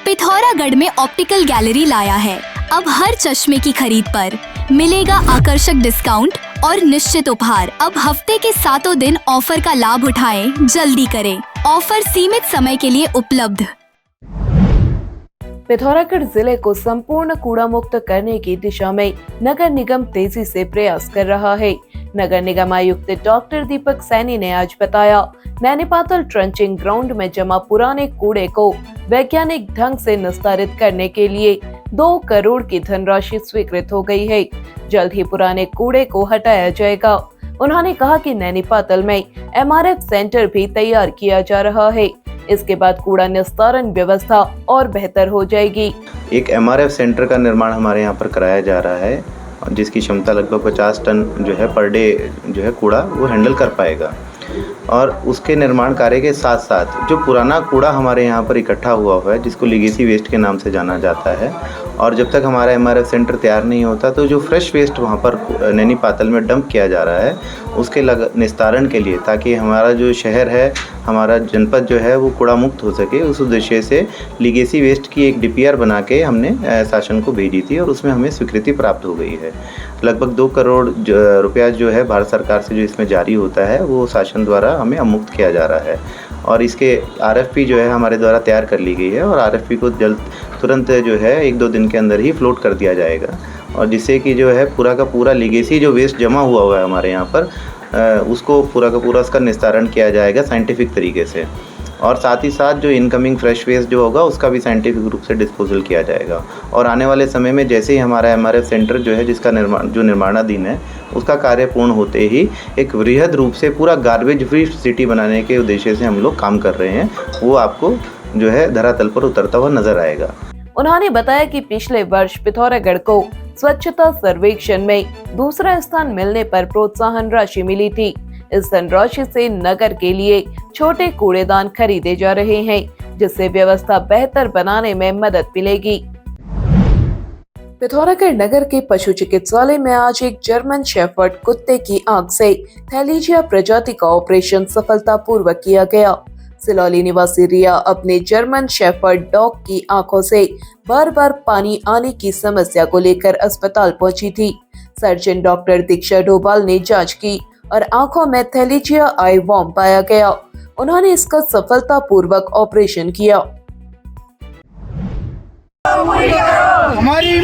पिथौरागढ़ में optical gallery लाया है। अब हर चश्मे की खरीद पर मिलेगा आकर्षक डिस्काउंट और निश्चित उपहार। अब हफ्ते के 7 दिन ऑफर का लाभ उठाएं, जल्दी करें। ऑफर सीमित समय के लिए उपलब्ध। पिथौरागढ़ जिले को संपूर्ण कूड़ा मुक्त करने की दिशा में नगर निगम तेजी से प्रयास कर रहा है। नगर निगम आयुक्त डॉक्टर दीपक सैनी ने आज बताया, नैनीपातल ट्रंचिंग ग्राउंड में जमा पुराने कूड़े को वैज्ञानिक ढंग से निस्तारित करने के लिए 2 करोड़ की धनराशि स्वीकृत हो गई है। जल्द ही पुराने कूड़े को हटाया जाएगा। उन्होंने कहा कि नैनीपातल में MRF सेंटर भी तैयार किया जा रहा है। इसके बाद कूड़ा निस्तारण व्यवस्था और बेहतर हो जाएगी। एक MRF सेंटर का निर्माण हमारे यहाँ पर कराया जा रहा है, जिसकी क्षमता लगभग 50 टन जो है पर डे जो है कूड़ा वो हैंडल कर पाएगा। और उसके निर्माण कार्य के साथ साथ जो पुराना कूड़ा हमारे यहाँ पर इकट्ठा हुआ है, जिसको लीगेसी वेस्ट के नाम से जाना जाता है, और जब तक हमारा MRF सेंटर तैयार नहीं होता तो जो फ्रेश वेस्ट वहाँ पर नैनीपातल में डंप किया जा रहा है उसके निस्तारण के लिए, ताकि हमारा जो शहर है, हमारा जनपद जो है वो कूड़ा मुक्त हो सके, उस उद्देश्य से लीगेसी वेस्ट की एक DPR बना के हमने शासन को भेजी थी और उसमें हमें स्वीकृति प्राप्त हो गई है। लगभग 2 करोड़ रुपया जो है भारत सरकार से जो इसमें जारी होता है वो शासन द्वारा हमें मुक्त किया जा रहा है। और इसके RFP जो है हमारे द्वारा तैयार कर ली गई है और RFP को तुरंत जो है 1-2 दिन के अंदर ही फ्लोट कर दिया जाएगा, और जिससे कि जो है पूरा का पूरा लीगेसी जो वेस्ट जमा हुआ है हमारे यहाँ पर, उसको पूरा का पूरा उसका निस्तारण किया जाएगा साइंटिफिक तरीके से। और साथ ही साथ जो इनकमिंग फ्रेश वेस्ट जो होगा उसका भी साइंटिफिक रूप से डिस्पोजल किया जाएगा। और आने वाले समय में जैसे ही हमारा MRF सेंटर जो है, जिसका निर्माणाधीन है, उसका कार्य पूर्ण होते ही एक वृहद रूप से पूरा गार्बेज फ्री सिटी बनाने के उद्देश्य से हम लोग काम कर रहे हैं, वो आपको जो है धरातल पर उतरता हुआ नजर आएगा। उन्होंने बताया कि पिछले वर्ष पिथौरागढ़ को स्वच्छता सर्वेक्षण में दूसरा स्थान मिलने पर प्रोत्साहन राशि मिली थी। इस धनराशि से नगर के लिए छोटे कूड़ेदान खरीदे जा रहे हैं, जिससे व्यवस्था बेहतर बनाने में मदद मिलेगी। पिथौरागढ़ नगर के पशु चिकित्सालय में आज एक जर्मन शेफर्ड कुत्ते की आंख से थैलीजिया प्रजाति का ऑपरेशन सफलतापूर्वक किया गया। सिलौली निवासी रिया अपने जर्मन शेफर्ड डॉग की आंखों से बार बार पानी आने की समस्या को लेकर अस्पताल पहुंची थी। सर्जन डॉक्टर दीक्षा डोभाल ने जांच की और आंखों में थैलीजिया आई वॉर्म पाया गया। उन्होंने इसका सफलतापूर्वक ऑपरेशन किया। हमारी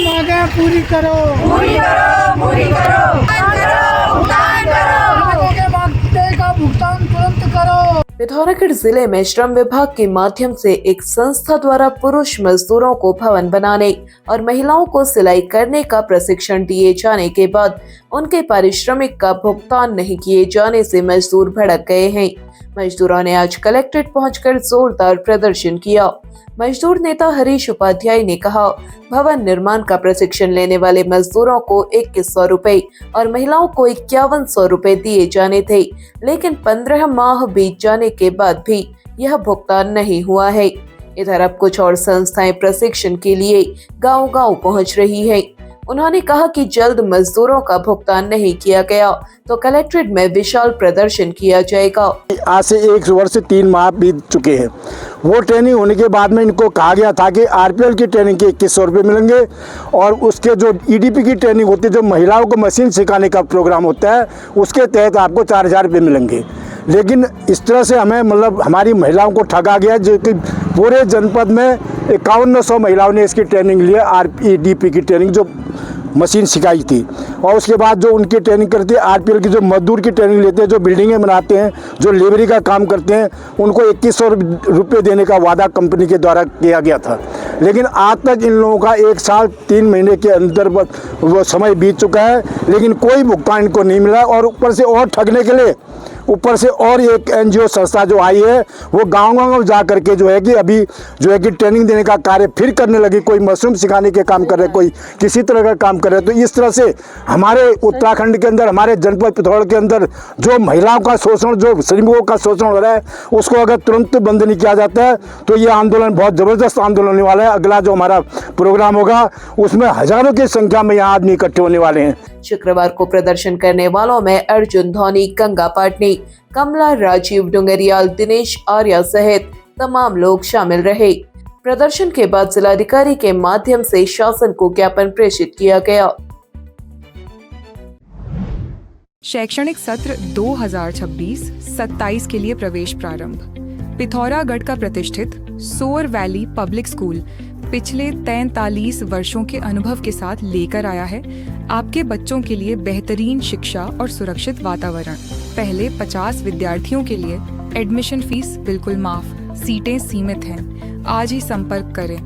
मांगे पूरी करो, पूरी करो, पूरी करो, भुगतान करो, भुगतान तुरंत करो। पिथौरागढ़ जिले में श्रम विभाग के माध्यम से एक संस्था द्वारा पुरुष मजदूरों को भवन बनाने और महिलाओं को सिलाई करने का प्रशिक्षण दिए जाने के बाद उनके पारिश्रमिक का भुगतान नहीं किए जाने से मजदूर भड़क गए हैं। मजदूरों ने आज कलेक्ट्रेट पहुंचकर जोरदार प्रदर्शन किया। मजदूर नेता हरीश उपाध्याय ने कहा, भवन निर्माण का प्रशिक्षण लेने वाले मजदूरों को 2100 रुपए और महिलाओं को 5100 रुपए दिए जाने थे, लेकिन 15 माह बीत जाने के बाद भी यह भुगतान नहीं हुआ है। इधर अब कुछ और संस्थाएं प्रशिक्षण के लिए गांव-गांव पहुंच रही है। उन्होंने कहा कि जल्द मजदूरों का भुगतान नहीं किया गया तो कलेक्ट्रेट में विशाल प्रदर्शन किया जाएगा। आज से 1 वर्ष से 3 माह बीत चुके हैं। वो ट्रेनिंग होने के बाद में इनको कहा गया था कि RPL की ट्रेनिंग के 2100 रुपये मिलेंगे, और उसके जो EDP की ट्रेनिंग होती है, जो महिलाओं को मशीन सिखाने का प्रोग्राम होता है, उसके तहत आपको 4000 रुपये मिलेंगे। लेकिन इस तरह से हमें हमारी महिलाओं को ठगा गया, जो कि पूरे जनपद में 5100 महिलाओं ने इसकी ट्रेनिंग लिया, EDP की ट्रेनिंग जो मशीन सिखाई थी। और उसके बाद जो उनकी ट्रेनिंग करते हैं, RPL की जो मजदूर की ट्रेनिंग लेते हैं, जो बिल्डिंगें बनाते हैं, जो लेबरी का काम करते हैं, उनको 2100 रुपये देने का वादा कंपनी के द्वारा किया गया था। लेकिन आज तक इन लोगों का 1 साल 3 महीने के अंदर वो समय बीत चुका है, लेकिन कोई भुगतान इनको नहीं मिला। और ऊपर से और ठगने के लिए ऊपर से और एक NGO संस्था जो आई है, वो गाँव-गाँव जा करके जो है कि अभी जो है कि ट्रेनिंग देने का कार्य फिर करने लगी। कोई मशरूम सिखाने के काम कर रहे, कोई किसी तरह का काम कर रहे। तो इस तरह से हमारे उत्तराखंड के अंदर, हमारे जनपद पिथौरागढ़ के अंदर जो महिलाओं का शोषण, जो श्रमिकों का शोषण हो रहा है, उसको अगर तुरंत बंद नहीं किया जाता है तो ये आंदोलन बहुत ज़बरदस्त आंदोलन होने वाला है। अगला जो हमारा प्रोग्राम होगा उसमें हजारों की संख्या में यहाँ आदमी इकट्ठे होने वाले हैं। शुक्रवार को प्रदर्शन करने वालों में अर्जुन धोनी, गंगा पाटनी, कमला, राजीव डुंगरियाल, दिनेश आर्या सहित तमाम लोग शामिल रहे। प्रदर्शन के बाद जिलाधिकारी के माध्यम से शासन को ज्ञापन प्रेषित किया गया। शैक्षणिक सत्र 2026-27 के लिए प्रवेश प्रारंभ। पिथौरागढ़ का प्रतिष्ठित सोर वैली पब्लिक स्कूल पिछले 43 वर्षों के अनुभव के साथ लेकर आया है आपके बच्चों के लिए बेहतरीन शिक्षा और सुरक्षित वातावरण। पहले 50 विद्यार्थियों के लिए एडमिशन फीस बिल्कुल माफ, सीटें सीमित हैं। आज ही संपर्क करें।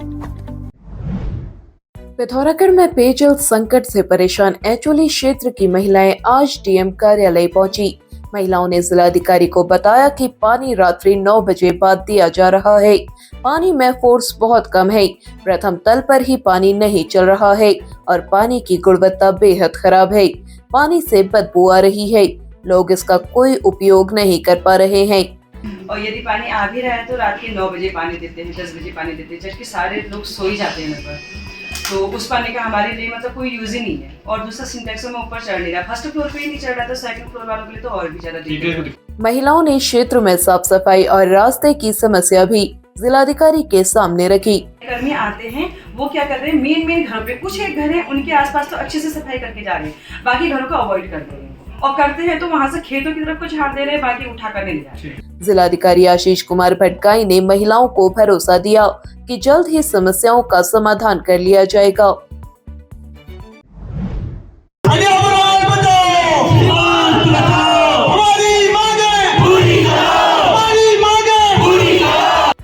पिथौरागढ़ में पेयजल संकट से परेशान एचोली क्षेत्र की महिलाएं आज डीएम कार्यालय पहुंची। महिलाओं ने जिलाधिकारी को बताया कि पानी रात्रि 9 बजे बाद दिया जा रहा है। पानी में फोर्स बहुत कम है। प्रथम तल पर ही पानी नहीं चल रहा है और पानी की गुणवत्ता बेहद खराब है। पानी से बदबू आ रही है। लोग इसका कोई उपयोग नहीं कर पा रहे हैं। और यदि पानी आ भी रहा है तो रात के 9 बजे पानी देते हैं, 10 बजे पानी देते हैं, जबकि सारे लोग सो ही जाते हैं लगभग। तो उस पानी का हमारे लिए मतलब कोई यूज ही नहीं है। और दूसरा सिंटेक्सों में ऊपर चढ़ नहीं रहा, फर्स्ट फ्लोर पे ही नहीं चढ़ रहा, तो सेकंड फ्लोर वालों के लिए तो और भी ज्यादा दिक्कत है। महिलाओं ने क्षेत्र में साफ सफाई और रास्ते की समस्या भी जिलाधिकारी के सामने रखी। कर्मी आते हैं, वो क्या कर रहे हैं, मेन घरों पे कुछ एक घर है उनके आसपास तो अच्छे से सफाई करके जा रहे हैं, बाकी घरों को अवॉइड कर दे रहे हैं। और करते हैं तो वहाँ से खेतों की तरफ को झाड़ दे रहे हैं, बाकी उठा कर नहीं ले जा रहे। जिलाधिकारी आशीष कुमार भटगाई ने महिलाओं को भरोसा दिया कि जल्द ही समस्याओं का समाधान कर लिया जाएगा।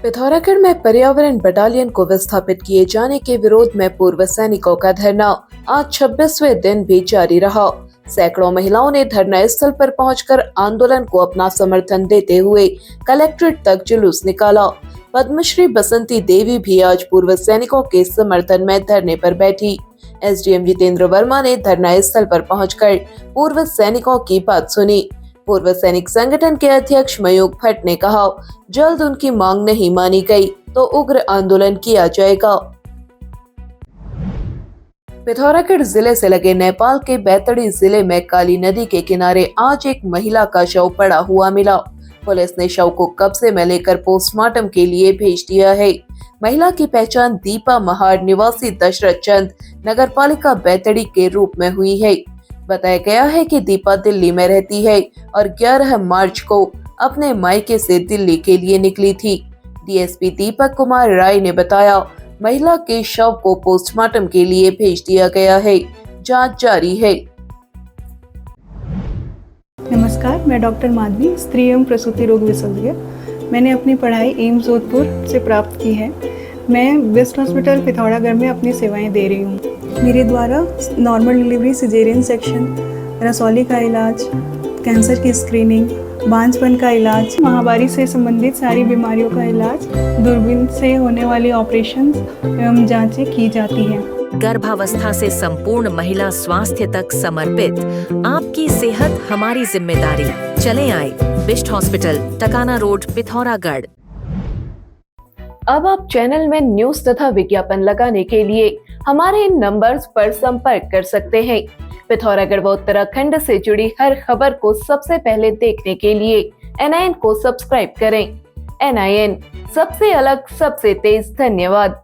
पिथौरागढ़ में पर्यावरण बटालियन को विस्थापित किए जाने के विरोध में पूर्व सैनिकों का धरना आज 26वें दिन भी जारी रहा। सैकड़ों महिलाओं ने धरना स्थल पर पहुंचकर आंदोलन को अपना समर्थन देते हुए कलेक्ट्रेट तक जुलूस निकाला। पद्मश्री बसंती देवी भी आज पूर्व सैनिकों के समर्थन में धरने पर बैठी। एसडीएम जितेंद्र वर्मा ने धरना स्थल पर पहुंचकर पूर्व सैनिकों की बात सुनी। पूर्व सैनिक संगठन के अध्यक्ष मयूख भट्ट ने कहा, जल्द उनकी मांग नहीं मानी गई तो उग्र आंदोलन किया जाएगा। पिथौरागढ़ जिले से लगे नेपाल के बैतडी जिले में काली नदी के किनारे आज एक महिला का शव पड़ा हुआ मिला। पुलिस ने शव को कब्जे में लेकर पोस्टमार्टम के लिए भेज दिया है। महिला की पहचान दीपा महार निवासी दशरथ चंद नगरपालिका बैतडी के रूप में हुई है। बताया गया है कि दीपा दिल्ली में रहती है और 11 मार्च को अपने मायके से दिल्ली के लिए निकली थी। डीएसपी दीपक कुमार राय ने बताया, महिला के शव को पोस्टमार्टम के लिए भेज दिया गया है। जांच जारी है। नमस्कार, मैं डॉक्टर माधवी, स्त्री एवं प्रसूति रोग विशेषज्ञ। मैंने अपनी पढ़ाई एम्स जोधपुर से प्राप्त की है। मैं वेस्ट हॉस्पिटल पिथौरागढ़ में अपनी सेवाएं दे रही हूँ। मेरे द्वारा नॉर्मल डिलीवरी, सिजेरियन सेक्शन, रसौली का इलाज, कैंसर की स्क्रीनिंग, बांझपन का इलाज, महामारी से संबंधित सारी बीमारियों का इलाज, दूरबीन से होने वाली ऑपरेशन एवं जांचें की जाती हैं। गर्भावस्था से संपूर्ण महिला स्वास्थ्य तक समर्पित आपकी सेहत हमारी जिम्मेदारी। चले आए बिस्ट हॉस्पिटल, टकाना रोड, पिथौरागढ़। अब आप चैनल में न्यूज तथा विज्ञापन लगाने के लिए हमारे इन नंबर्स पर संपर्क कर सकते हैं। पिथौरागढ़ व उत्तराखंड से जुड़ी हर खबर को सबसे पहले देखने के लिए NIN को सब्सक्राइब करें। NIN, सबसे अलग, सबसे तेज। धन्यवाद।